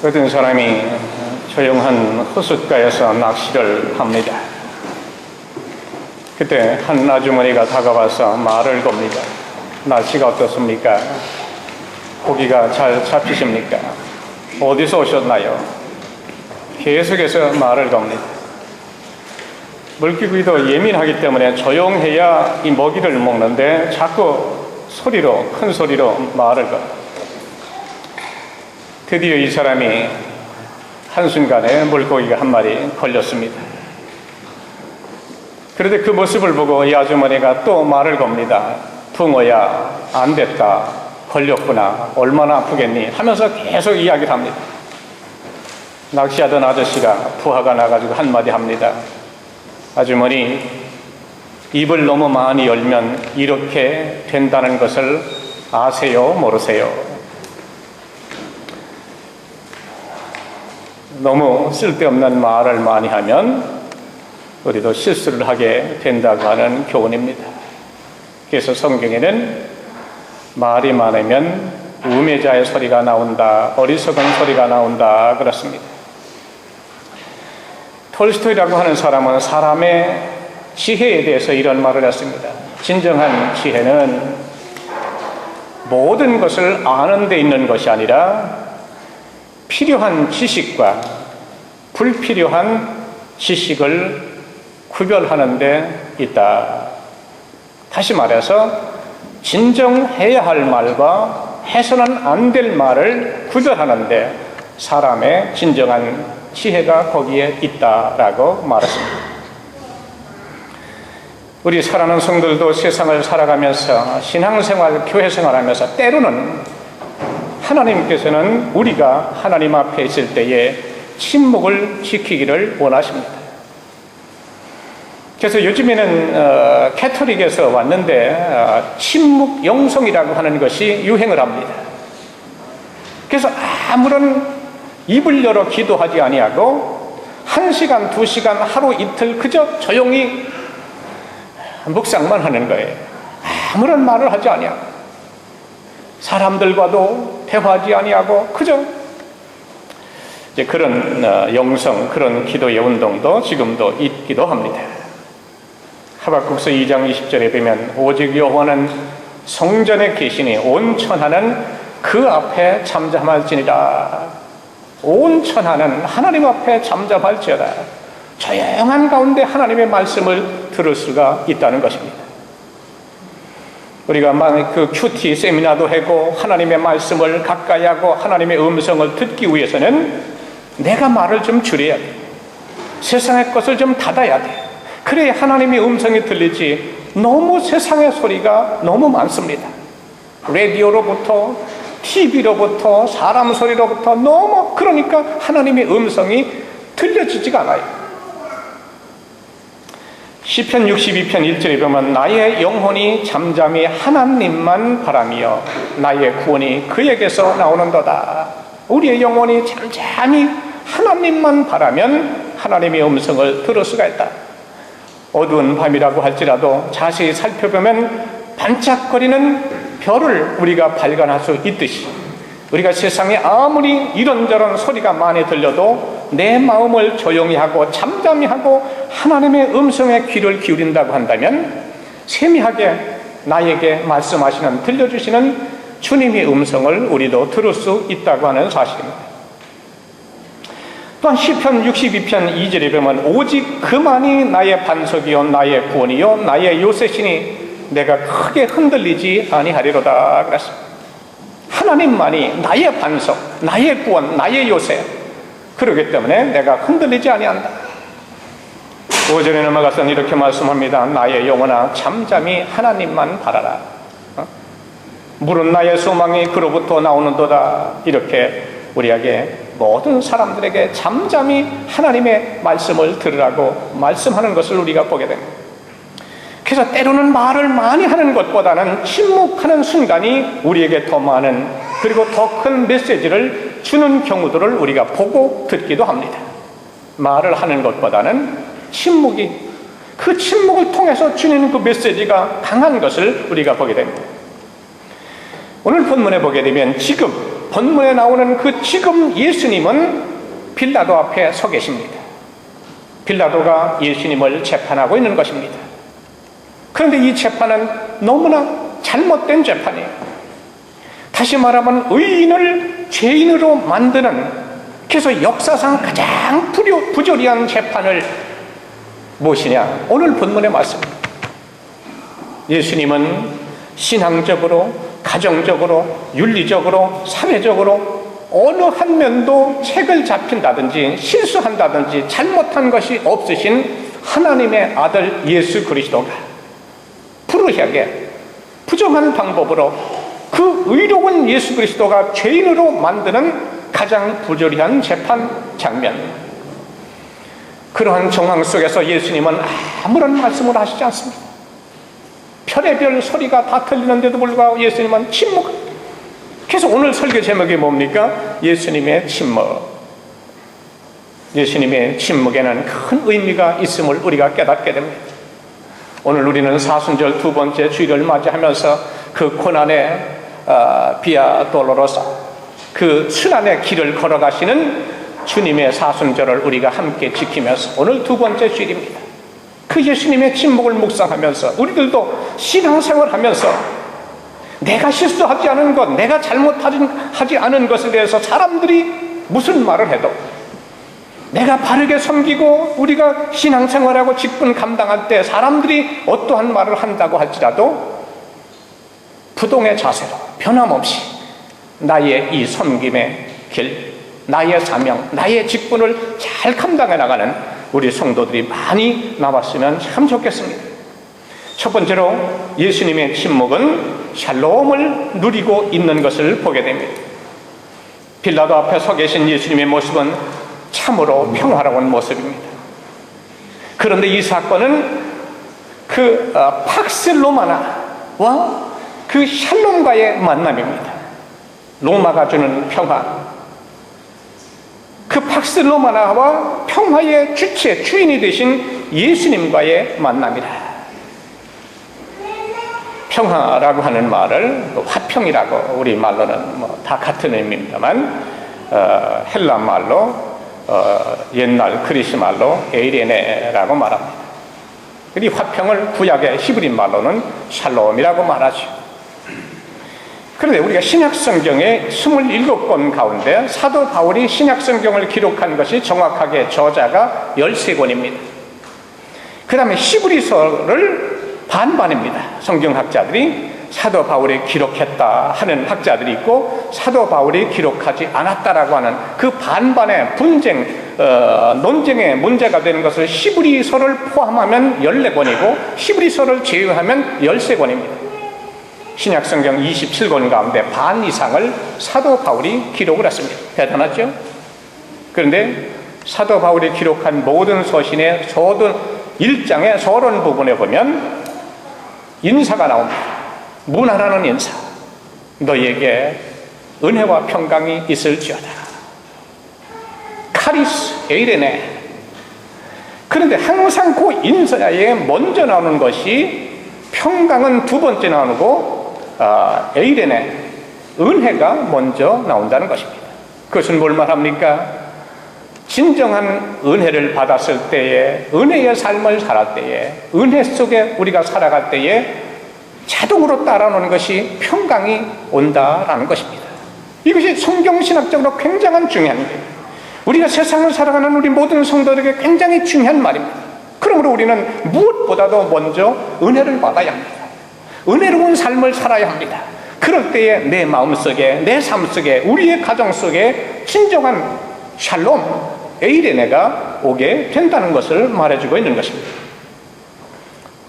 어떤 사람이 조용한 호숫가에서 낚시를 합니다. 그때 한 아주머니가 다가와서 말을 겁니다. 날씨가 어떻습니까? 고기가 잘 잡히십니까? 어디서 오셨나요? 계속해서 말을 겁니다. 물고기도 예민하기 때문에 조용해야 이 먹이를 먹는데 자꾸 큰 소리로 말을 겁니다. 드디어 이 사람이 한순간에 물고기가 한 마리 걸렸습니다. 그런데 그 모습을 보고 이 아주머니가 또 말을 겁니다. 붕어야, 안 됐다, 걸렸구나, 얼마나 아프겠니 하면서 계속 이야기를 합니다. 낚시하던 아저씨가 부하가 나가지고 한마디 합니다. 아주머니, 입을 너무 많이 열면 이렇게 된다는 것을 아세요, 모르세요? 너무 쓸데없는 말을 많이 하면 우리도 실수를 하게 된다고 하는 교훈입니다. 그래서 성경에는 말이 많으면 우매자의 소리가 나온다, 어리석은 소리가 나온다 그렇습니다. 톨스토이라고 하는 사람은 사람의 지혜에 대해서 이런 말을 했습니다. 진정한 지혜는 모든 것을 아는 데 있는 것이 아니라 필요한 지식과 불필요한 지식을 구별하는 데 있다. 다시 말해서 진정해야 할 말과 해서는 안 될 말을 구별하는데 사람의 진정한 지혜가 거기에 있다라고 말했습니다. 우리 사랑하는 성도들도 세상을 살아가면서 신앙생활, 교회생활하면서 때로는 하나님께서는 우리가 하나님 앞에 있을 때에 침묵을 지키기를 원하십니다. 그래서 요즘에는 캐톨릭에서 왔는데 침묵 영성이라고 하는 것이 유행을 합니다. 그래서 아무런 입을 열어 기도하지 아니하고 1시간, 2시간, 하루 이틀 그저 조용히 묵상만 하는 거예요. 아무런 말을 하지 아니하고 사람들과도 대화하지 아니하고 그저 이제 그런 영성, 그런 기도의 운동도 지금도 있기도 합니다. 하박국서 2장 20절에 보면 오직 여호와는 성전에 계시니 온 천하는 그 앞에 잠잠할지니라. 온 천하는 하나님 앞에 잠잠할지어다. 조용한 가운데 하나님의 말씀을 들을 수가 있다는 것입니다. 우리가 그 큐티 세미나도 하고 하나님의 말씀을 가까이 하고 하나님의 음성을 듣기 위해서는 내가 말을 좀 줄여야 돼. 세상의 것을 좀 닫아야 돼. 그래야 하나님의 음성이 들리지. 너무 세상의 소리가 너무 많습니다. 라디오로부터 TV로부터 사람 소리로부터 너무, 그러니까 하나님의 음성이 들려지지가 않아요. 시편 62편 1절에 보면 나의 영혼이 잠잠히 하나님만 바라며 나의 구원이 그에게서 나오는도다. 우리의 영혼이 잠잠히 하나님만 바라면 하나님의 음성을 들을 수가 있다. 어두운 밤이라고 할지라도 자세히 살펴보면 반짝거리는 별을 우리가 발견할 수 있듯이 우리가 세상에 아무리 이런저런 소리가 많이 들려도 내 마음을 조용히 하고 잠잠히 하고 하나님의 음성에 귀를 기울인다고 한다면 세미하게 나에게 말씀하시는, 들려주시는 주님의 음성을 우리도 들을 수 있다고 하는 사실입니다. 또한 시편 62편 2절에 보면 오직 그만이 나의 반석이요 나의 구원이요 나의 요새시니 내가 크게 흔들리지 아니하리로다 그랬습니다. 하나님만이 나의 반석, 나의 구원, 나의 요새. 그러기 때문에 내가 흔들리지 아니한다. 5절에 넘어가서는 이렇게 말씀합니다. 나의 영혼아 잠잠히 하나님만 바라라. 물은 나의 소망이 그로부터 나오는도다. 이렇게 우리에게 모든 사람들에게 잠잠히 하나님의 말씀을 들으라고 말씀하는 것을 우리가 보게 됩니다. 그래서 때로는 말을 많이 하는 것보다는 침묵하는 순간이 우리에게 더 많은, 그리고 더 큰 메시지를 주는 경우들을 우리가 보고 듣기도 합니다. 말을 하는 것보다는 침묵이, 그 침묵을 통해서 주는 그 메시지가 강한 것을 우리가 보게 됩니다. 오늘 본문에 보게 되면 지금 본문에 나오는 그 지금 예수님은 빌라도 앞에 서 계십니다. 빌라도가 예수님을 재판하고 있는 것입니다. 그런데 이 재판은 너무나 잘못된 재판이에요. 다시 말하면 의인을 죄인으로 만드는, 그래서 역사상 가장 부조리한 재판을 무엇이냐? 오늘 본문의 말씀입니다. 예수님은 신앙적으로, 가정적으로, 윤리적으로, 사회적으로 어느 한 면도 책을 잡힌다든지 실수한다든지 잘못한 것이 없으신 하나님의 아들 예수 그리스도가 불의하게 부정한 방법으로 그 의로운 예수 그리스도가 죄인으로 만드는 가장 부조리한 재판 장면, 그러한 정황 속에서 예수님은 아무런 말씀을 하시지 않습니다. 별의별 소리가 다 들리는데도 불구하고 예수님은 침묵. 그래서 오늘 설교 제목이 뭡니까? 예수님의 침묵. 예수님의 침묵에는 큰 의미가 있음을 우리가 깨닫게 됩니다. 오늘 우리는 사순절 두 번째 주일을 맞이하면서 그 고난의 비아 돌로로사, 그 순환의 길을 걸어가시는 주님의 사순절을 우리가 함께 지키면서 오늘 두 번째 주일입니다. 그 예수님의 침묵을 묵상하면서 우리들도 신앙생활하면서 내가 실수하지 않은 것, 내가 잘못하지 않은 것에 대해서 사람들이 무슨 말을 해도 내가 바르게 섬기고 우리가 신앙생활하고 직분 감당할 때 사람들이 어떠한 말을 한다고 할지라도 부동의 자세로 변함없이 나의 이 섬김의 길, 나의 사명, 나의 직분을 잘 감당해 나가는 우리 성도들이 많이 나왔으면 참 좋겠습니다. 첫 번째로 예수님의 침묵은 샬롬을 누리고 있는 것을 보게 됩니다. 빌라도 앞에 서 계신 예수님의 모습은 참으로 평화로운 모습입니다. 그런데 이 사건은 그 팍스 로마나와 그 샬롬과의 만남입니다. 로마가 주는 평화, 그 팍스 로마나와 평화의 주체, 주인이 되신 예수님과의 만남이다. 평화라고 하는 말을 화평이라고, 우리 말로는 뭐 다 같은 의미입니다만 헬라 말로 옛날 그리스 말로 에이레네라고 말합니다. 이 화평을 구약의 히브리 말로는 샬롬이라고 말하죠. 그런데 우리가 신약성경의 27권 가운데 사도 바울이 신약성경을 기록한 것이 정확하게 저자가 13권입니다. 그 다음에 히브리서를 반반입니다. 성경학자들이 사도 바울이 기록했다 하는 학자들이 있고 사도 바울이 기록하지 않았다라고 하는 그 반반의 분쟁, 논쟁의 문제가 되는 것을 히브리서를 포함하면 14권이고 히브리서를 제외하면 13권입니다. 신약성경 27권 가운데 반 이상을 사도 바울이 기록을 했습니다. 대단하죠? 그런데 사도 바울이 기록한 모든 서신의 모든 1장의 서론 부분에 보면 인사가 나옵니다. 문하라는 인사. 너희에게 은혜와 평강이 있을지어다. 카리스 에이레네. 그런데 항상 그 인사에 먼저 나오는 것이 평강은 두 번째 나오고 에이레네, 은혜가 먼저 나온다는 것입니다. 그것은 뭘 말합니까? 진정한 은혜를 받았을 때에, 은혜의 삶을 살할 때에, 은혜 속에 우리가 살아갈 때에 자동으로 따라오는 것이 평강이 온다라는 것입니다. 이것이 성경신학적으로 굉장한 중요한 일입니다. 우리가 세상을 살아가는 우리 모든 성도들에게 굉장히 중요한 말입니다. 그러므로 우리는 무엇보다도 먼저 은혜를 받아야 합니다. 은혜로운 삶을 살아야 합니다. 그럴 때에 내 마음속에, 내 삶 속에, 우리의 가정 속에 진정한 샬롬, 에이레네가 오게 된다는 것을 말해주고 있는 것입니다.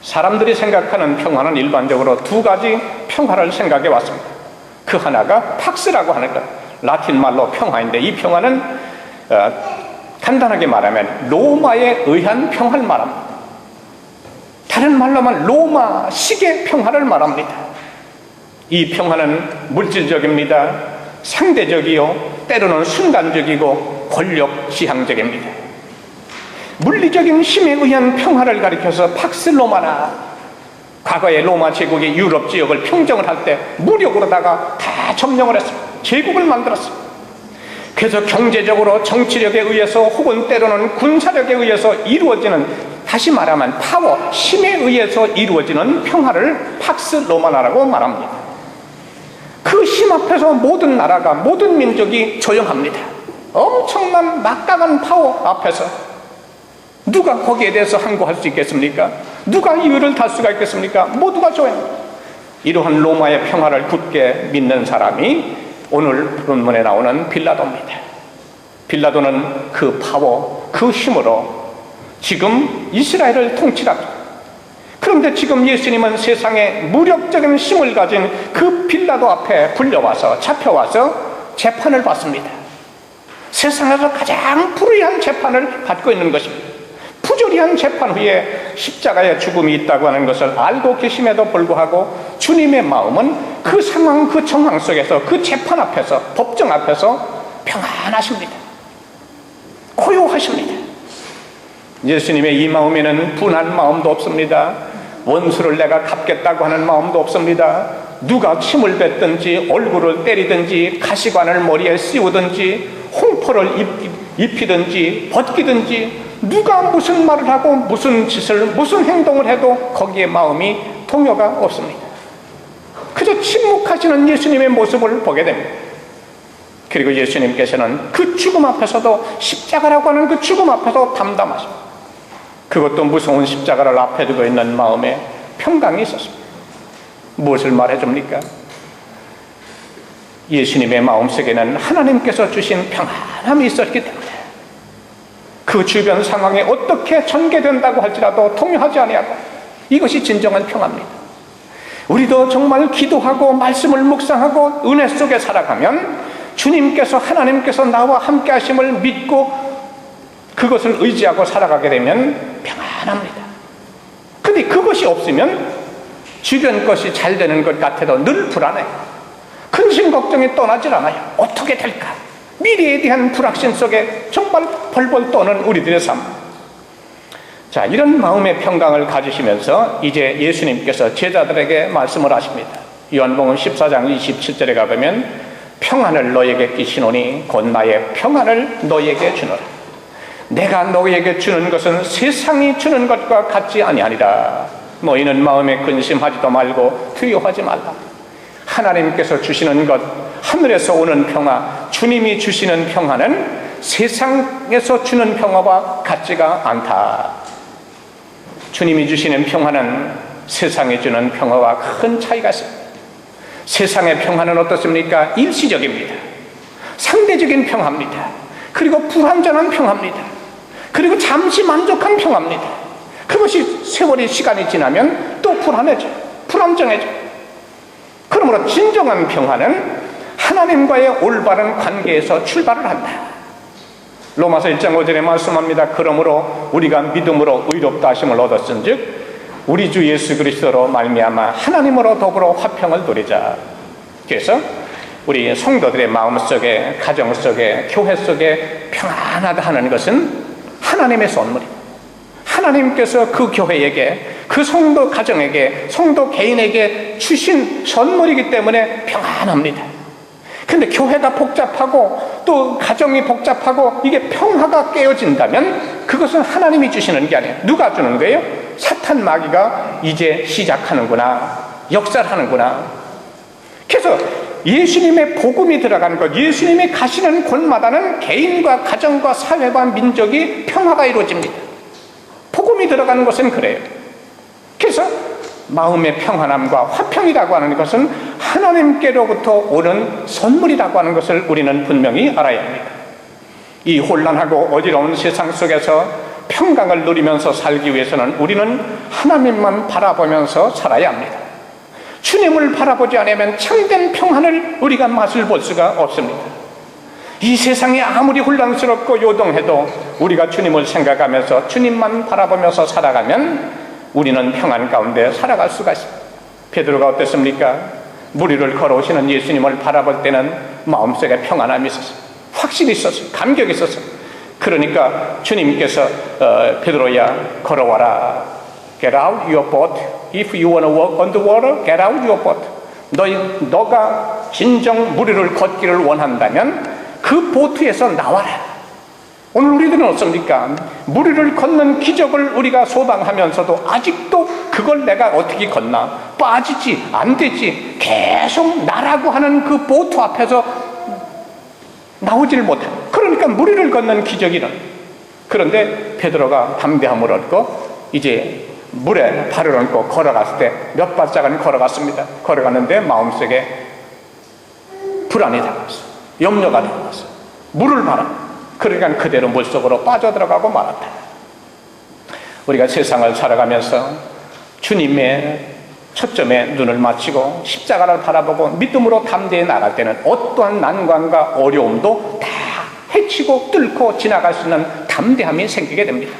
사람들이 생각하는 평화는 일반적으로 두 가지 평화를 생각해 왔습니다. 그 하나가 팍스라고 하는 것, 라틴 말로 평화인데 이 평화는 간단하게 말하면 로마에 의한 평화를 말합니다. 다른 말로 하면 로마식의 평화를 말합니다. 이 평화는 물질적입니다. 상대적이요, 때로는 순간적이고 권력지향적입니다. 물리적인 힘에 의한 평화를 가리켜서 팍스 로마나, 과거의 로마 제국이 유럽 지역을 평정을 할 때 무력으로다가 다 점령을 했습니다. 제국을 만들었어요. 그래서 경제적으로 정치력에 의해서 혹은 때로는 군사력에 의해서 이루어지는, 다시 말하면 파워, 힘에 의해서 이루어지는 평화를 팍스 로마나라고 말합니다. 그 힘 앞에서 모든 나라가, 모든 민족이 조용합니다. 엄청난 막강한 파워 앞에서 누가 거기에 대해서 항거할 수 있겠습니까? 누가 이유를 달 수가 있겠습니까? 모두가 조용합니다. 이러한 로마의 평화를 굳게 믿는 사람이 오늘 본문에 나오는 빌라도입니다. 빌라도는 그 파워, 그 힘으로 지금 이스라엘을 통치합니다. 그런데 지금 예수님은 세상에 무력적인 힘을 가진 그 빌라도 앞에 굴려와서, 잡혀와서 재판을 받습니다. 세상에서 가장 불의한 재판을 받고 있는 것입니다. 부조리한 재판 후에 십자가의 죽음이 있다고 하는 것을 알고 계심에도 불구하고 주님의 마음은 그 상황, 그 정황 속에서, 그 재판 앞에서, 법정 앞에서 평안하십니다. 고요하십니다. 예수님의 이 마음에는 분한 마음도 없습니다. 원수를 내가 갚겠다고 하는 마음도 없습니다. 누가 침을 뱉든지 얼굴을 때리든지 가시관을 머리에 씌우든지 홍포를 입히든지 벗기든지 누가 무슨 말을 하고 무슨 짓을, 무슨 행동을 해도 거기에 마음이 동요가 없습니다. 그저 침묵하시는 예수님의 모습을 보게 됩니다. 그리고 예수님께서는 그 죽음 앞에서도, 십자가라고 하는 그 죽음 앞에서 담담하십니다. 그것도 무서운 십자가를 앞에 두고 있는 마음에 평강이 있었습니다. 무엇을 말해줍니까? 예수님의 마음속에는 하나님께서 주신 평안함이 있었기 때문에 그 주변 상황에 어떻게 전개된다고 할지라도 통요하지 아니하고, 이것이 진정한 평화입니다. 우리도 정말 기도하고 말씀을 묵상하고 은혜 속에 살아가면 주님께서, 하나님께서 나와 함께 하심을 믿고 그것을 의지하고 살아가게 되면 평안합니다. 근데 그것이 없으면 주변 것이 잘 되는 것 같아도 늘 불안해요. 근심 걱정이 떠나질 않아요. 어떻게 될까? 미래에 대한 불확신 속에 정말 벌벌 떠는 우리들의 삶. 자, 이런 마음의 평강을 가지시면서 이제 예수님께서 제자들에게 말씀을 하십니다. 요한복음 14장 27절에 가보면 평안을 너에게 끼치노니 곧 나의 평안을 너에게 주노라. 내가 너에게 주는 것은 세상이 주는 것과 같지 아니하니라. 너희는 마음에 근심하지도 말고 두려워하지 말라. 하나님께서 주시는 것, 하늘에서 오는 평화, 주님이 주시는 평화는 세상에서 주는 평화와 같지가 않다. 주님이 주시는 평화는 세상에 주는 평화와 큰 차이가 있습니다. 세상의 평화는 어떻습니까? 일시적입니다. 상대적인 평화입니다. 그리고 불완전한 평화입니다. 그리고 잠시 만족한 평화입니다. 그것이 세월이, 시간이 지나면 또 불안해져, 불안정해져. 그러므로 진정한 평화는 하나님과의 올바른 관계에서 출발을 한다. 로마서 1장 5절에 말씀합니다. 그러므로 우리가 믿음으로 의롭다 하심을 얻었은즉 우리 주 예수 그리스도로 말미암아 하나님으로 더불어 화평을 누리자. 그래서 우리 성도들의 마음속에, 가정 속에, 교회 속에 평안하다 하는 것은 하나님의 선물입니다. 하나님께서 그 교회에게, 그 성도 가정에게, 성도 개인에게 주신 선물이기 때문에 평안합니다. 근데 교회가 복잡하고 또 가정이 복잡하고 이게 평화가 깨어진다면 그것은 하나님이 주시는 게 아니에요. 누가 주는 거예요? 사탄 마귀가 이제 시작하는구나, 역사를 하는구나. 그래서 예수님의 복음이 들어가는 것, 예수님이 가시는 곳마다는 개인과 가정과 사회와 민족이 평화가 이루어집니다. 복음이 들어가는 것은 그래요. 그래서 마음의 평안함과 화평이라고 하는 것은 하나님께로부터 오는 선물이라고 하는 것을 우리는 분명히 알아야 합니다. 이 혼란하고 어지러운 세상 속에서 평강을 누리면서 살기 위해서는 우리는 하나님만 바라보면서 살아야 합니다. 주님을 바라보지 않으면 참된 평안을 우리가 맛을 볼 수가 없습니다. 이 세상이 아무리 혼란스럽고 요동해도 우리가 주님을 생각하면서 주님만 바라보면서 살아가면 우리는 평안 가운데 살아갈 수가 있습니다. 베드로가 어땠습니까? 물 위를 걸어오시는 예수님을 바라볼 때는 마음속에 평안함이 있었어요. 확신이 있었어요. 감격이 있었어요. 그러니까 주님께서 베드로야 걸어와라. Get out your boat. If you want to walk on the water, get out your boat. 너가 진정 무리를 걷기를 원한다면 그 보트에서 나와라. 오늘 우리들은 어떻습니까? 무리를 걷는 기적을 우리가 소망하면서도 아직도 그걸 내가 어떻게 걷나? 빠지지, 안 되지. 계속 나라고 하는 그 보트 앞에서 나오질 못한. 그러니까 무리를 걷는 기적이는. 그런데 베드로가 담대함을 얻고 이제 물에 발을 얹고 걸어갔을 때 몇 발짝은 걸어갔습니다. 걸어갔는데 마음속에 불안이 다가왔어. 염려가 다가왔어. 물을 봐라. 그러니까 그대로 물속으로 빠져들어가고 말았다. 우리가 세상을 살아가면서 주님의 초점에 눈을 맞추고 십자가를 바라보고 믿음으로 담대히 나갈 때는 어떠한 난관과 어려움도 다 헤치고 뚫고 지나갈 수 있는 담대함이 생기게 됩니다.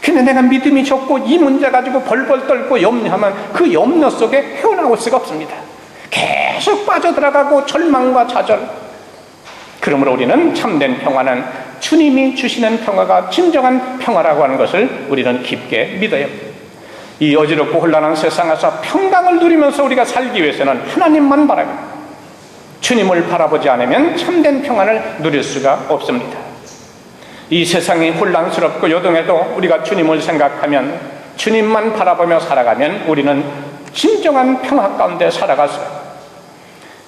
근데 내가 믿음이 적고 이 문제 가지고 벌벌 떨고 염려하면 그 염려 속에 헤어나올 수가 없습니다. 계속 빠져들어가고 절망과 좌절. 그러므로 우리는 참된 평화는 주님이 주시는 평화가 진정한 평화라고 하는 것을 우리는 깊게 믿어요. 이 어지럽고 혼란한 세상에서 평강을 누리면서 우리가 살기 위해서는 하나님만 바라봅니다. 주님을 바라보지 않으면 참된 평안을 누릴 수가 없습니다. 이 세상이 혼란스럽고 요동해도 우리가 주님을 생각하면 주님만 바라보며 살아가면 우리는 진정한 평화 가운데 살아갈 수 있습니다.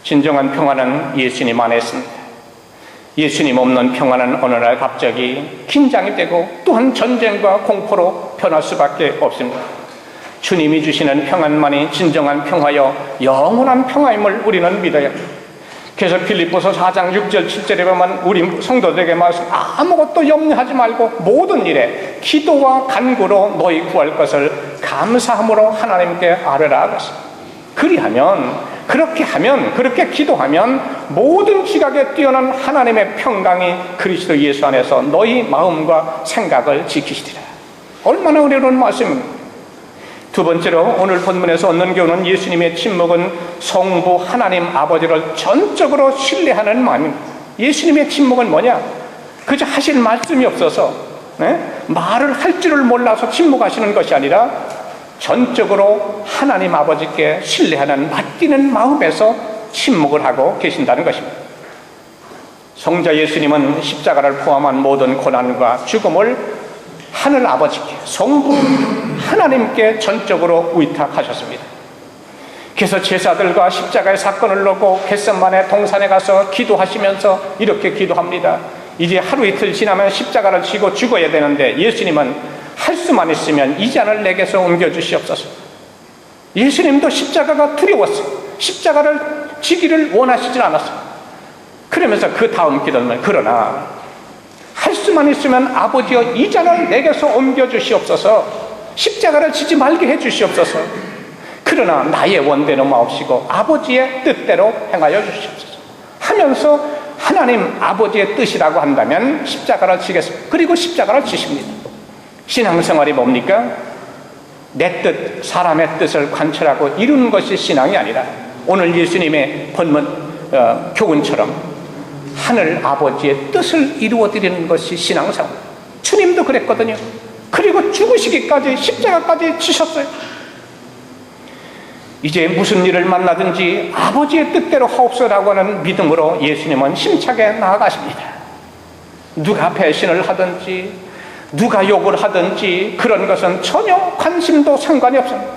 진정한 평화는 예수님 안에 있습니다. 예수님 없는 평화는 어느 날 갑자기 긴장이 되고 또한 전쟁과 공포로 변할 수밖에 없습니다. 주님이 주시는 평안만이 진정한 평화요 영원한 평화임을 우리는 믿어요. 그래서 빌립보서 4장 6절 7절에 보면 우리 성도들에게 말씀 아무것도 염려하지 말고 모든 일에 기도와 간구로 너희 구할 것을 감사함으로 하나님께 아뢰라. 그렇게 기도하면 모든 지각에 뛰어난 하나님의 평강이 그리스도 예수 안에서 너희 마음과 생각을 지키시리라. 얼마나 어려운 말씀입니다. 두 번째로 오늘 본문에서 얻는 교훈은 예수님의 침묵은 성부 하나님 아버지를 전적으로 신뢰하는 마음입니다. 예수님의 침묵은 뭐냐? 그저 하실 말씀이 없어서 말을 할 줄을 몰라서 침묵하시는 것이 아니라 전적으로 하나님 아버지께 신뢰하는 맡기는 마음에서 침묵을 하고 계신다는 것입니다. 성자 예수님은 십자가를 포함한 모든 고난과 죽음을 하늘 아버지께, 성부 하나님께 전적으로 의탁하셨습니다. 그래서 제사들과 십자가의 사건을 놓고 겟세마네 동산에 가서 기도하시면서 이렇게 기도합니다. 이제 하루 이틀 지나면 십자가를 지고 죽어야 되는데 예수님은 할 수만 있으면 이 잔을 내게서 옮겨주시옵소서. 예수님도 십자가가 두려웠어요. 십자가를 지기를 원하시질 않았어요. 그러면서 그 다음 기도는 그러나 할 수만 있으면 아버지여 이 잔을 내게서 옮겨주시옵소서. 십자가를 지지 말게 해주시옵소서. 그러나 나의 원대로 마옵시고 아버지의 뜻대로 행하여 주시옵소서 하면서 하나님 아버지의 뜻이라고 한다면 십자가를 지겠습니다. 그리고 십자가를 지십니다. 신앙생활이 뭡니까? 내 뜻, 사람의 뜻을 관철하고 이루는 것이 신앙이 아니라 오늘 예수님의 본문 교훈처럼 하늘 아버지의 뜻을 이루어드리는 것이 신앙생활. 주님도 그랬거든요. 그리고 죽으시기까지 십자가까지 지셨어요. 이제 무슨 일을 만나든지 아버지의 뜻대로 하옵소서라고 하는 믿음으로 예수님은 힘차게 나아가십니다. 누가 배신을 하든지 누가 욕을 하든지 그런 것은 전혀 관심도 상관이 없습니다.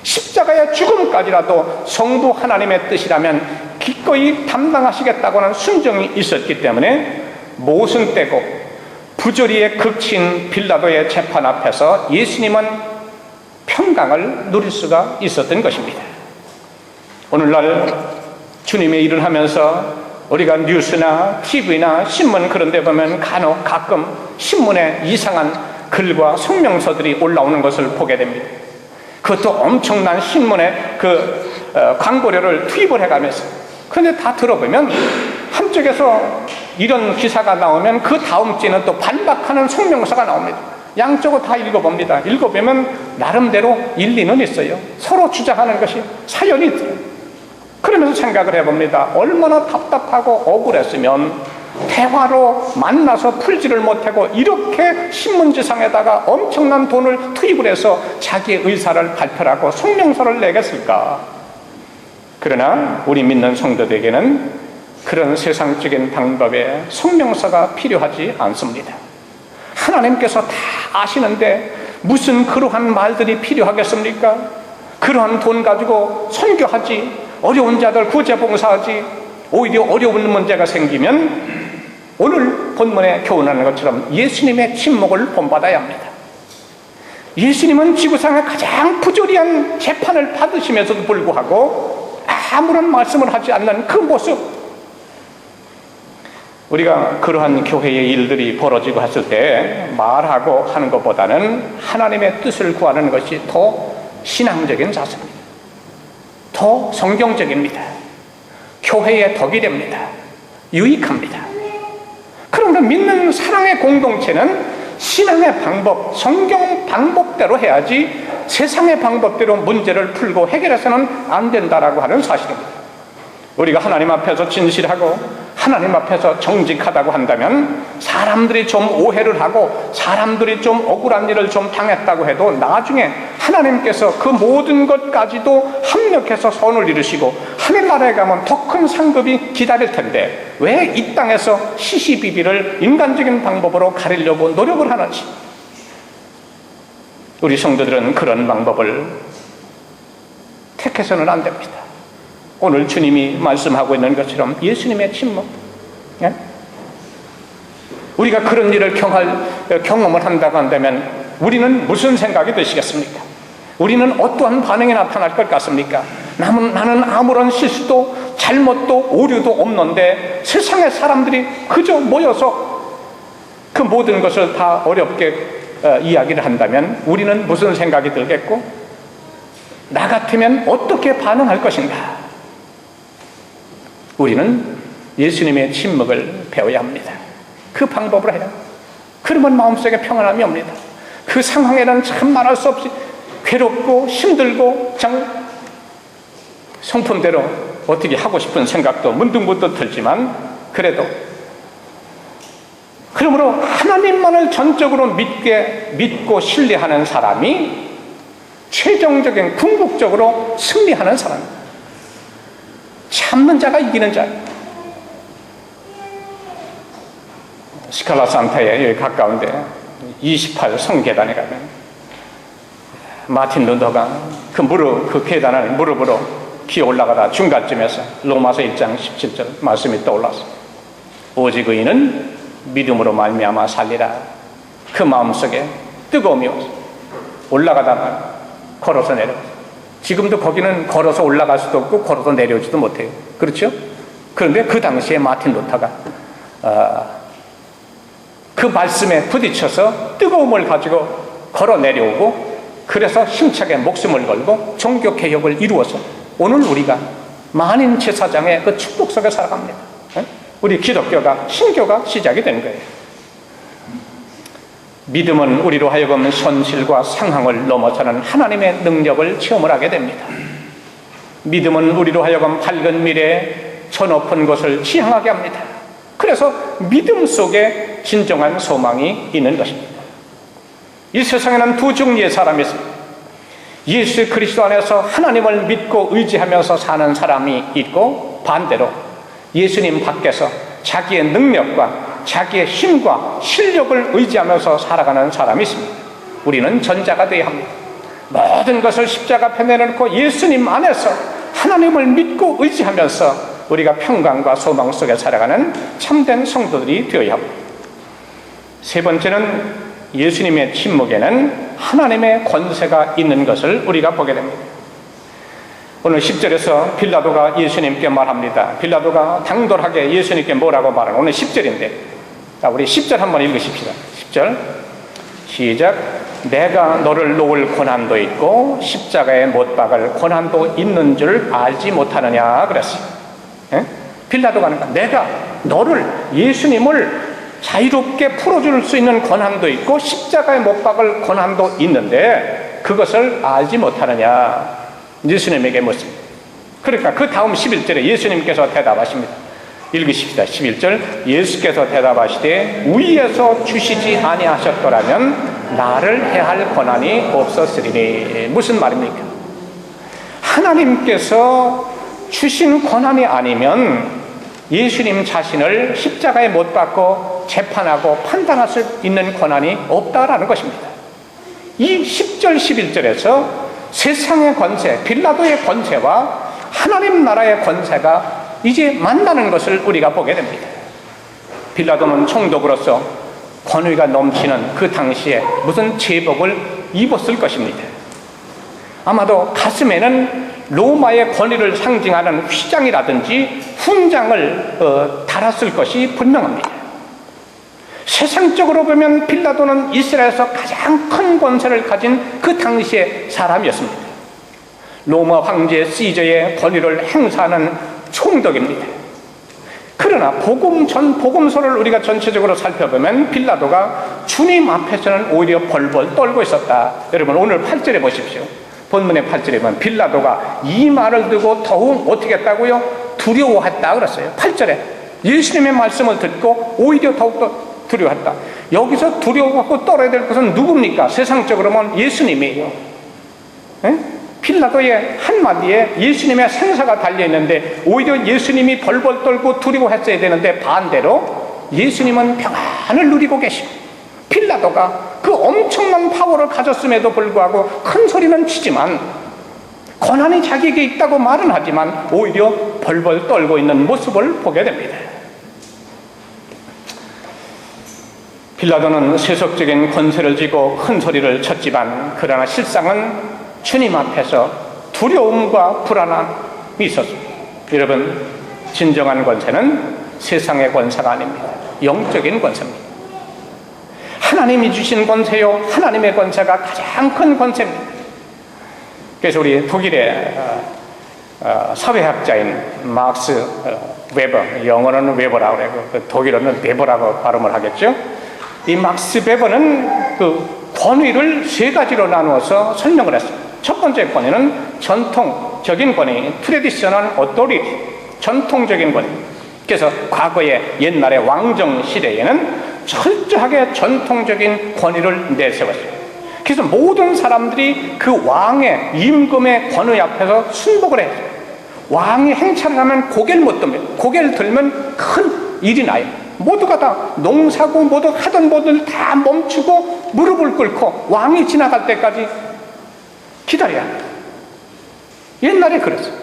십자가의 죽음까지라도 성부 하나님의 뜻이라면 기꺼이 담당하시겠다고 하는 순종이 있었기 때문에 모순되고 부조리에 극친 빌라도의 재판 앞에서 예수님은 평강을 누릴 수가 있었던 것입니다. 오늘날 주님의 일을 하면서 우리가 뉴스나 TV나 신문 그런 데 보면 간혹 가끔 신문에 이상한 글과 성명서들이 올라오는 것을 보게 됩니다. 그것도 엄청난 신문에 광고료를 투입을 해가면서. 그런데 다 들어보면 한쪽에서 이런 기사가 나오면 그 다음 주에는 또 반박하는 성명서가 나옵니다. 양쪽을 다 읽어봅니다. 읽어보면 나름대로 일리는 있어요. 서로 주장하는 것이 사연이 있어요. 그러면서 생각을 해봅니다. 얼마나 답답하고 억울했으면 대화로 만나서 풀지를 못하고 이렇게 신문지상에다가 엄청난 돈을 투입을 해서 자기의 의사를 발표하고 성명서를 내겠을까? 그러나 우리 믿는 성도들에게는 그런 세상적인 방법의 성명서가 필요하지 않습니다. 하나님께서 다 아시는데 무슨 그러한 말들이 필요하겠습니까? 그러한 돈 가지고 선교하지, 어려운 자들 구제봉사하지. 오히려 어려운 문제가 생기면 오늘 본문에 교훈하는 것처럼 예수님의 침묵을 본받아야 합니다. 예수님은 지구상의 가장 부조리한 재판을 받으시면서도 불구하고 아무런 말씀을 하지 않는 그 모습, 우리가 그러한 교회의 일들이 벌어지고 했을 때 말하고 하는 것보다는 하나님의 뜻을 구하는 것이 더 신앙적인 자세입니다. 더 성경적입니다. 교회의 덕이 됩니다. 유익합니다. 그러므로 믿는 사랑의 공동체는 신앙의 방법, 성경 방법대로 해야지 세상의 방법대로 문제를 풀고 해결해서는 안 된다라고 하는 사실입니다. 우리가 하나님 앞에서 진실하고 하나님 앞에서 정직하다고 한다면 사람들이 좀 오해를 하고 사람들이 좀 억울한 일을 좀 당했다고 해도 나중에 하나님께서 그 모든 것까지도 합력해서 선을 이루시고 하늘나라에 가면 더 큰 상급이 기다릴 텐데 왜 이 땅에서 시시비비를 인간적인 방법으로 가리려고 노력을 하는지. 우리 성도들은 그런 방법을 택해서는 안 됩니다. 오늘 주님이 말씀하고 있는 것처럼 예수님의 침묵, 예? 우리가 그런 일을 경험을 한다고 한다면 우리는 무슨 생각이 드시겠습니까? 우리는 어떠한 반응이 나타날 것 같습니까? 나는 아무런 실수도 잘못도 오류도 없는데 세상의 사람들이 그저 모여서 그 모든 것을 다 어렵게 이야기를 한다면 우리는 무슨 생각이 들겠고 나 같으면 어떻게 반응할 것인가? 우리는 예수님의 침묵을 배워야 합니다. 그 방법으로 해야. 그러면 마음속에 평안함이 옵니다. 그 상황에는 참 말할 수 없이 괴롭고 힘들고 성품대로 어떻게 하고 싶은 생각도 문득문득 들지만 그래도 그러므로 하나님만을 전적으로 믿고 신뢰하는 사람이 최종적인 궁극적으로 승리하는 사람입니다. 참는 자가 이기는 자. 스칼라 산타에 여기 가까운데 28 성계단에 가면 마틴 루터가 그 계단을 무릎으로 기어 올라가다 중간쯤에서 로마서 1장 17절 말씀이 떠올랐습니다. 오직 의인은 믿음으로 말미암아 살리라. 그 마음속에 뜨거움이 올라가다가 걸어서 내려가요. 지금도 거기는 걸어서 올라갈 수도 없고 걸어서 내려오지도 못해요. 그렇죠? 그런데 그 당시에 마틴 루터가 그 말씀에 부딪혀서 뜨거움을 가지고 걸어 내려오고 그래서 힘차게 목숨을 걸고 종교개혁을 이루어서 오늘 우리가 만인 제사장의 그 축복 속에 살아갑니다. 우리 기독교가 신교가 시작이 된 거예요. 믿음은 우리로 하여금 현실과 상황을 넘어서는 하나님의 능력을 체험을 하게 됩니다. 믿음은 우리로 하여금 밝은 미래에 저 높은 곳을 지향하게 합니다. 그래서 믿음 속에 진정한 소망이 있는 것입니다. 이 세상에는 두 종류의 사람이 있습니다. 예수 그리스도 안에서 하나님을 믿고 의지하면서 사는 사람이 있고 반대로 예수님 밖에서 자기의 능력과 자기의 힘과 실력을 의지하면서 살아가는 사람이 있습니다. 우리는 전자가 되어야 합니다. 모든 것을 십자가 내려놓고 예수님 안에서 하나님을 믿고 의지하면서 우리가 평강과 소망 속에 살아가는 참된 성도들이 되어야 합니다. 세 번째는 예수님의 침묵에는 하나님의 권세가 있는 것을 우리가 보게 됩니다. 오늘 10절에서 빌라도가 예수님께 말합니다. 빌라도가 당돌하게 예수님께 뭐라고 말하는 오늘 10절인데 자, 우리 10절 한번 읽으십시다. 10절 시작. 내가 너를 놓을 권한도 있고 십자가에 못 박을 권한도 있는 줄 알지 못하느냐 그랬어요. 예? 빌라도가 하는 거야. 내가 너를 예수님을 자유롭게 풀어줄 수 있는 권한도 있고 십자가에 못 박을 권한도 있는데 그것을 알지 못하느냐. 예수님에게 묻습니다. 그러니까 그 다음 11절에 예수님께서 대답하십니다. 읽으십시다. 11절 예수께서 대답하시되 위에서 주시지 아니하셨더라면 나를 해할 권한이 없었으리니. 무슨 말입니까? 하나님께서 주신 권한이 아니면 예수님 자신을 십자가에 못 박고 재판하고 판단할 수 있는 권한이 없다라는 것입니다. 이 10절 11절에서 세상의 권세, 빌라도의 권세와 하나님 나라의 권세가 이제 만나는 것을 우리가 보게 됩니다. 빌라도는 총독으로서 권위가 넘치는 그 당시에 무슨 제복을 입었을 것입니다. 아마도 가슴에는 로마의 권위를 상징하는 휘장이라든지 훈장을 달았을 것이 분명합니다. 세상적으로 보면 빌라도는 이스라엘에서 가장 큰 권세를 가진 그 당시의 사람이었습니다. 로마 황제 시저의 권위를 행사하는 총독입니다. 그러나 복음서를 우리가 전체적으로 살펴보면 빌라도가 주님 앞에서는 오히려 벌벌 떨고 있었다. 여러분 오늘 8절에 보십시오. 본문의 8절에 보면 빌라도가 이 말을 듣고 더욱 어떻게 했다고요? 두려워했다 그랬어요. 8절에 예수님의 말씀을 듣고 오히려 더욱더 두려워했다. 여기서 두려워하고 떨어야 될 것은 누굽니까? 세상적으로 보면 예수님이에요. 에? 빌라도의 한마디에 예수님의 생사가 달려있는데 오히려 예수님이 벌벌 떨고 두려워했어야 되는데 반대로 예수님은 평안을 누리고 계시고 빌라도가 그 엄청난 파워를 가졌음에도 불구하고 큰 소리는 치지만 권한이 자기에게 있다고 말은 하지만 오히려 벌벌 떨고 있는 모습을 보게 됩니다. 빌라도는 세속적인 권세를 쥐고 큰 소리를 쳤지만 그러나 실상은 주님 앞에서 두려움과 불안함이 있었습니다. 여러분 진정한 권세는 세상의 권세가 아닙니다. 영적인 권세입니다. 하나님이 주신 권세요 하나님의 권세가 가장 큰 권세입니다. 그래서 우리 독일의 사회학자인 막스 웨버, 영어로는 웨버라고 그래요. 독일어는 웨버라고 발음을 하겠죠. 이 막스 웨버는 그 권위를 세 가지로 나누어서 설명을 했습니다. 첫 번째 권위는 전통적인 권위, 트레디셔널 어토리티, 전통적인 권위. 그래서 과거에 옛날에 왕정 시대에는 철저하게 전통적인 권위를 내세웠어요. 그래서 모든 사람들이 그 왕의 임금의 권위 앞에서 순복을 해요. 왕이 행차를 하면 고개를 못 듭니다. 고개를 들면 큰 일이 나요. 모두가 다 농사고 모두 하던 모든 다 멈추고 무릎을 꿇고 왕이 지나갈 때까지 기다려야 합니다. 옛날에 그랬어요.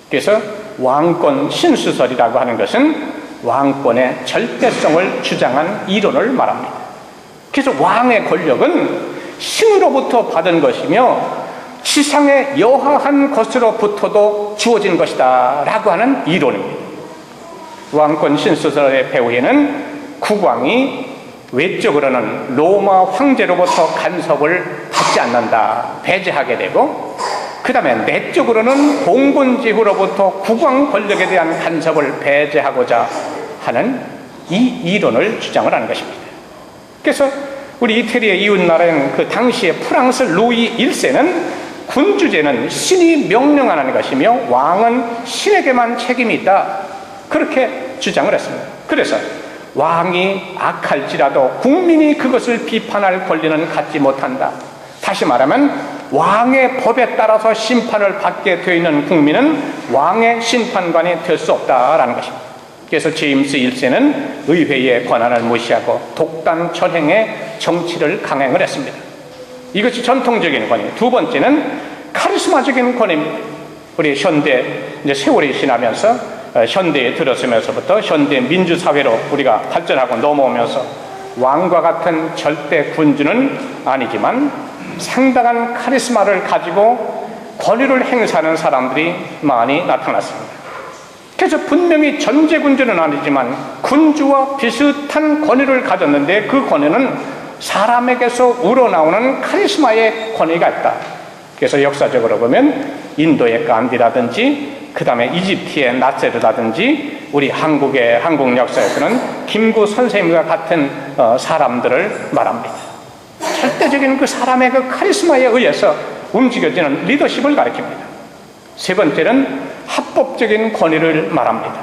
그래서 왕권 신수설이라고 하는 것은 왕권의 절대성을 주장한 이론을 말합니다. 그래서 왕의 권력은 신으로부터 받은 것이며 지상에 여하한 것으로부터도 주어진 것이다 라고 하는 이론입니다. 왕권 신수설의 배후에는 국왕이 외적으로는 로마 황제로부터 간섭을 받지 않는다, 배제하게 되고 그 다음에 내적으로는 봉건제후로부터 국왕 권력에 대한 간섭을 배제하고자 하는 이 이론을 주장을 하는 것입니다. 그래서 우리 이태리의 이웃나라인 그 당시의 프랑스 루이 1세는 군주제는 신이 명령하는 것이며 왕은 신에게만 책임이 있다, 그렇게 주장을 했습니다. 그래서 왕이 악할지라도 국민이 그것을 비판할 권리는 갖지 못한다. 다시 말하면 왕의 법에 따라서 심판을 받게 되어 있는 국민은 왕의 심판관이 될 수 없다라는 것입니다. 그래서 제임스 1세는 의회의 권한을 무시하고 독단 철행의 정치를 강행을 했습니다. 이것이 전통적인 권위. 두 번째는 카리스마적인 권위입니다. 우리 현대 이제 세월이 지나면서 현대에 들어서면서부터 현대 민주사회로 우리가 발전하고 넘어오면서 왕과 같은 절대 군주는 아니지만 상당한 카리스마를 가지고 권위를 행사하는 사람들이 많이 나타났습니다. 그래서 분명히 전제군주는 아니지만 군주와 비슷한 권위를 가졌는데 그 권위는 사람에게서 우러나오는 카리스마의 권위가 있다. 그래서 역사적으로 보면 인도의 간디라든지 그 다음에 이집트의 나세르라든지 우리 한국 역사에서는 김구 선생님과 같은 사람들을 말합니다. 절대적인 그 사람의 그 카리스마에 의해서 움직여지는 리더십을 가리킵니다. 세 번째는 합법적인 권위를 말합니다.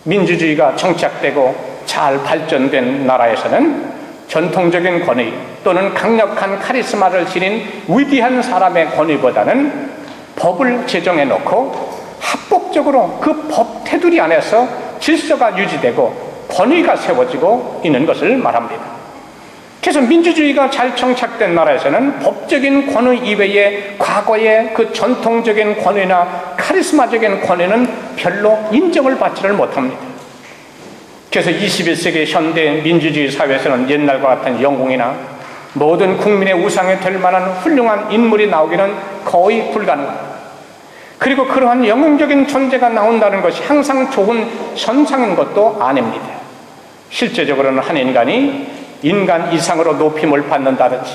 민주주의가 정착되고 잘 발전된 나라에서는 전통적인 권위 또는 강력한 카리스마를 지닌 위대한 사람의 권위보다는 법을 제정해 놓고 합법적으로 그 법 테두리 안에서 질서가 유지되고 권위가 세워지고 있는 것을 말합니다. 그래서 민주주의가 잘 정착된 나라에서는 법적인 권위 이외에 과거의 그 전통적인 권위나 카리스마적인 권위는 별로 인정을 받지를 못합니다. 그래서 21세기 현대 민주주의 사회에서는 옛날과 같은 영웅이나 모든 국민의 우상이 될 만한 훌륭한 인물이 나오기는 거의 불가능합니다. 그리고 그러한 영웅적인 존재가 나온다는 것이 항상 좋은 현상인 것도 아닙니다. 실제적으로는 한 인간이 인간 이상으로 높임을 받는다든지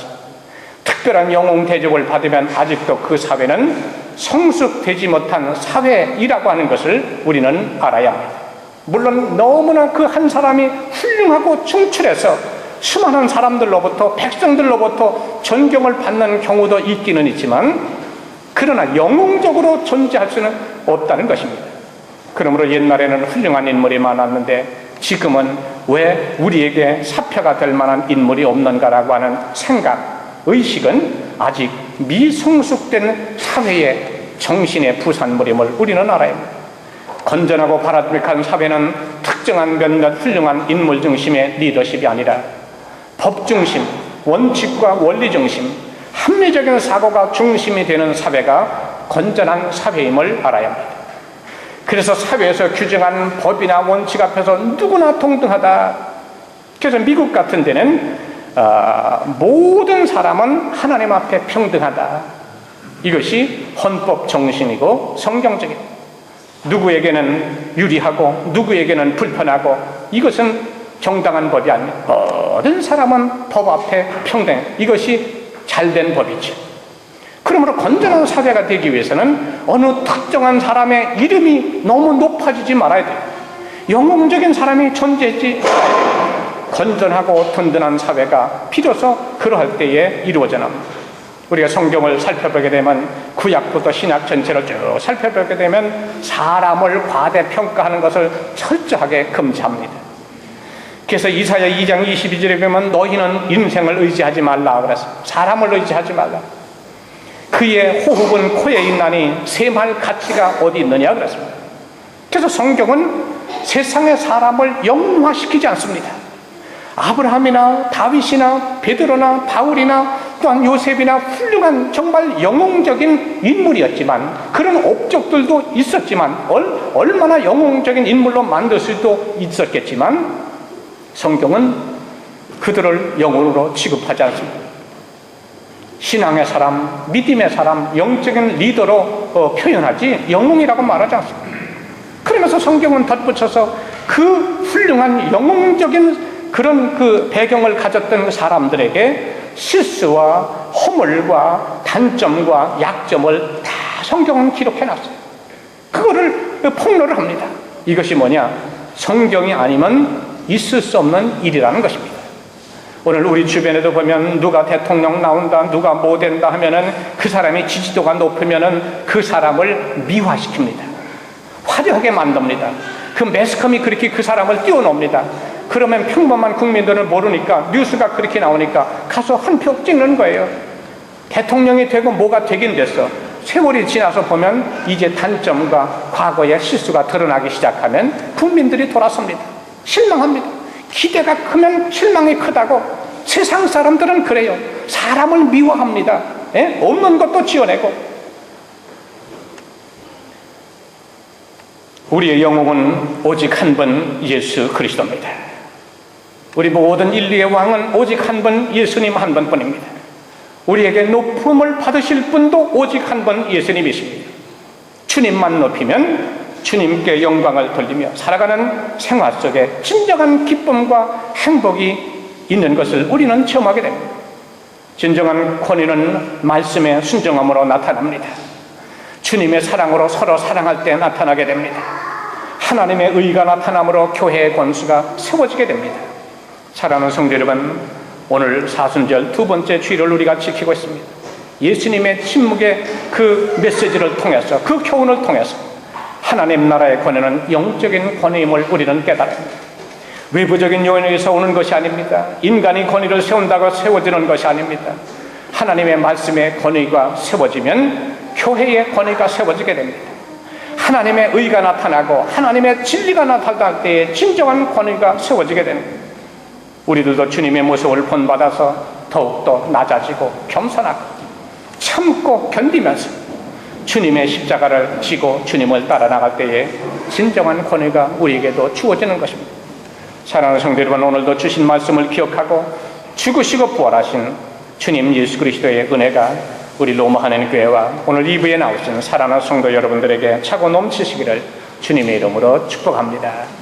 특별한 영웅 대접을 받으면 아직도 그 사회는 성숙되지 못한 사회이라고 하는 것을 우리는 알아야 합니다. 물론 너무나 그 한 사람이 훌륭하고 충출해서 수많은 사람들로부터 백성들로부터 존경을 받는 경우도 있기는 있지만 그러나 영웅적으로 존재할 수는 없다는 것입니다. 그러므로 옛날에는 훌륭한 인물이 많았는데 지금은 왜 우리에게 사표가 될 만한 인물이 없는가라고 하는 생각, 의식은 아직 미성숙된 사회의 정신의 부산물임을 우리는 알아야 합니다. 건전하고 바람직한 사회는 특정한 몇몇 훌륭한 인물 중심의 리더십이 아니라 법 중심, 원칙과 원리 중심, 합리적인 사고가 중심이 되는 사회가 건전한 사회임을 알아야 합니다. 그래서 사회에서 규정한 법이나 원칙 앞에서 누구나 동등하다. 그래서 미국 같은 데는 모든 사람은 하나님 앞에 평등하다. 이것이 헌법 정신이고 성경적이다. 누구에게는 유리하고 누구에게는 불편하고 이것은 정당한 법이 아닙니다. 모든 사람은 법 앞에 평등. 이것이 잘된 법이죠. 그러므로 건전한 사회가 되기 위해서는 어느 특정한 사람의 이름이 너무 높아지지 말아야 돼요. 영웅적인 사람이 존재하지 말아야 돼요. 건전하고 든든한 사회가 비로소 그러할 때에 이루어져 납니다. 우리가 성경을 살펴보게 되면 구약부터 신약 전체를 쭉 살펴보게 되면 사람을 과대평가하는 것을 철저하게 금지합니다. 그래서 이사야 2장 22절에 보면 너희는 인생을 의지하지 말라 그랬어요. 사람을 의지하지 말라. 그의 호흡은 코에 있나니 셈할 가치가 어디 있느냐 그랬습니다. 그래서 성경은 세상의 사람을 영웅화시키지 않습니다. 아브라함이나 다윗이나 베드로나 바울이나 또한 요셉이나 훌륭한 정말 영웅적인 인물이었지만 그런 업적들도 있었지만 얼마나 영웅적인 인물로 만들 수도 있었겠지만 성경은 그들을 영웅으로 취급하지 않습니다. 신앙의 사람, 믿음의 사람, 영적인 리더로 표현하지 영웅이라고 말하지 않습니다. 그러면서 성경은 덧붙여서 그 훌륭한 영웅적인 그런 그 배경을 가졌던 사람들에게 실수와 허물과 단점과 약점을 다 성경은 기록해놨어요. 그거를 폭로를 합니다. 이것이 뭐냐? 성경이 아니면 있을 수 없는 일이라는 것입니다. 오늘 우리 주변에도 보면 누가 대통령 나온다, 누가 뭐 된다 하면은 그 사람이 지지도가 높으면은 그 사람을 미화시킵니다. 화려하게 만듭니다. 그 매스컴이 그렇게 그 사람을 띄워놓습니다. 그러면 평범한 국민들은 모르니까 뉴스가 그렇게 나오니까 가서 한 표 찍는 거예요. 대통령이 되고 뭐가 되긴 됐어. 세월이 지나서 보면 이제 단점과 과거의 실수가 드러나기 시작하면 국민들이 돌아섭니다. 실망합니다. 기대가 크면 실망이 크다고. 세상 사람들은 그래요. 사람을 미워합니다. 없는 것도 지어내고. 우리의 영웅은 오직 한 분 예수 그리스도입니다. 우리 모든 인류의 왕은 오직 한 분 예수님 한 분뿐입니다. 우리에게 높음을 받으실 분도 오직 한 분 예수님이십니다. 주님만 높이면 주님께 영광을 돌리며 살아가는 생활 속에 진정한 기쁨과 행복이 있는 것을 우리는 체험하게 됩니다. 진정한 권위는 말씀의 순종함으로 나타납니다. 주님의 사랑으로 서로 사랑할 때 나타나게 됩니다. 하나님의 의가 나타남으로 교회의 권수가 세워지게 됩니다. 사랑하는 성도 여러분, 오늘 사순절 두 번째 주일을 우리가 지키고 있습니다. 예수님의 침묵의 그 메시지를 통해서, 그 교훈을 통해서 하나님 나라의 권위는 영적인 권위임을 우리는 깨달습니다. 외부적인 요인에서 오는 것이 아닙니다. 인간이 권위를 세운다고 세워지는 것이 아닙니다. 하나님의 말씀의 권위가 세워지면 교회의 권위가 세워지게 됩니다. 하나님의 의가 나타나고 하나님의 진리가 나타날 때에 진정한 권위가 세워지게 되는 거예요. 우리들도 주님의 모습을 본받아서 더욱더 낮아지고 겸손하고 참고 견디면서 주님의 십자가를 지고 주님을 따라 나갈 때에 진정한 권위가 우리에게도 주어지는 것입니다. 사랑하는 성도 여러분, 오늘도 주신 말씀을 기억하고 죽으시고 부활하신 주님 예수 그리스도의 은혜가 우리 로마 하나님 교회와 오늘 2부에 나오신 사랑하는 성도 여러분들에게 차고 넘치시기를 주님의 이름으로 축복합니다.